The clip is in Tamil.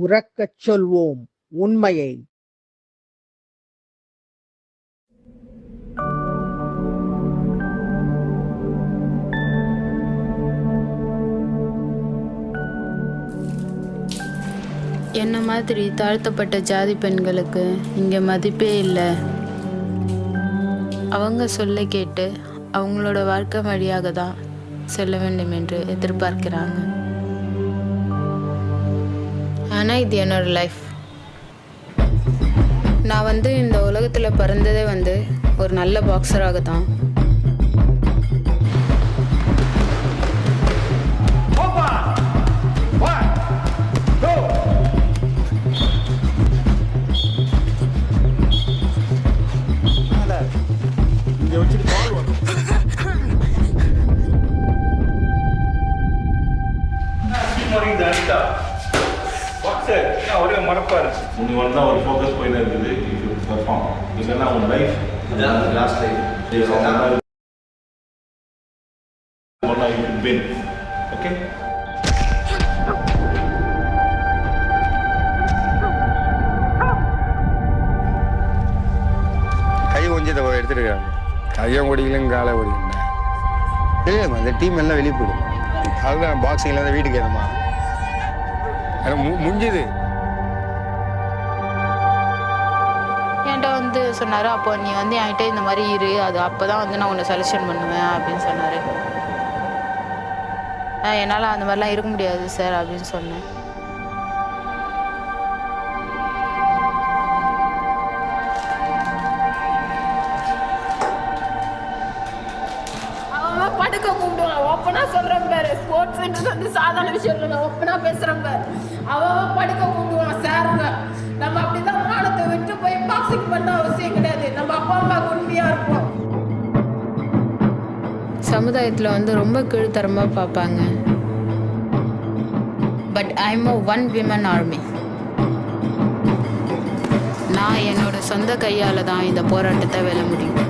உரக்கச் சொல்வோம் உண்மையை. என்ன மாதிரி தாழ்த்தப்பட்ட ஜாதி பெண்களுக்கு இங்கே மதிப்பே இல்லை. அவங்க சொல்ல கேட்டு அவங்களோட வாழ்க்கை வழியாக தான் செல்ல வேண்டும் என்று எதிர்பார்க்கிறாங்க. ஆனால் இது என்னோட லைஃப். நான் இந்த உலகத்தில் பிறந்ததே ஒரு நல்ல பாக்ஸராக தான். ஒரே மறப்பாரு நீ வந்தா ஒரு ஃபோக்கஸ் போயிட்டு இருக்குது. இஃப் யூ பெர்ஃபார்ம் இல்லைன்னா உன் லைஃப் லாஸ்ட் லைஃப் ஓகே. கை கொஞ்சத்தை எடுத்துருக்காங்க. கையும் ஓடிக்கலும் காலை ஓடிக்கல. இல்லையம்மா இந்த டீம் எல்லாம் வெளியே போயிடும். அதுதான் பாக்ஸிங்ல தான் வீட்டுக்கு ஏதம்மா முடிஞ்சுது. என்கிட்ட சொன்னார், அப்போ நீ என்கிட்ட இந்த மாதிரி இரு, அது அப்போ தான் நான் உன்னை செலெக்ஷன் பண்ணுவேன் அப்படின்னு சொன்னார். என்னால் அந்த மாதிரிலாம் இருக்க முடியாது சார் அப்படின்னு சொன்னேன். படுக்க கூப்பிடுவான். ஒப்பனா சொல்றேன் பாரு, ஸ்போர்ட்ஸ் சாதாரண விஷயம் இல்லை. நான் ஒப்பனா பேசுறேன் பாரு. அவன் படுக்க கூப்பிடுவான் சாருங்க. நம்ம அப்படிதான் மானத்தை விட்டு போய் பாக்ஸிங் பண்ண அவசியம் கிடையாது. நம்ம அப்பா அம்மா உண்மையா இருப்போம். சமுதாயத்தில் ரொம்ப கீழ்த்தரமாக பார்ப்பாங்க. But I'm a one women army. நான் என்னோட சொந்த கையால் தான் இந்த போராட்டத்தை வெல்ல முடியும்.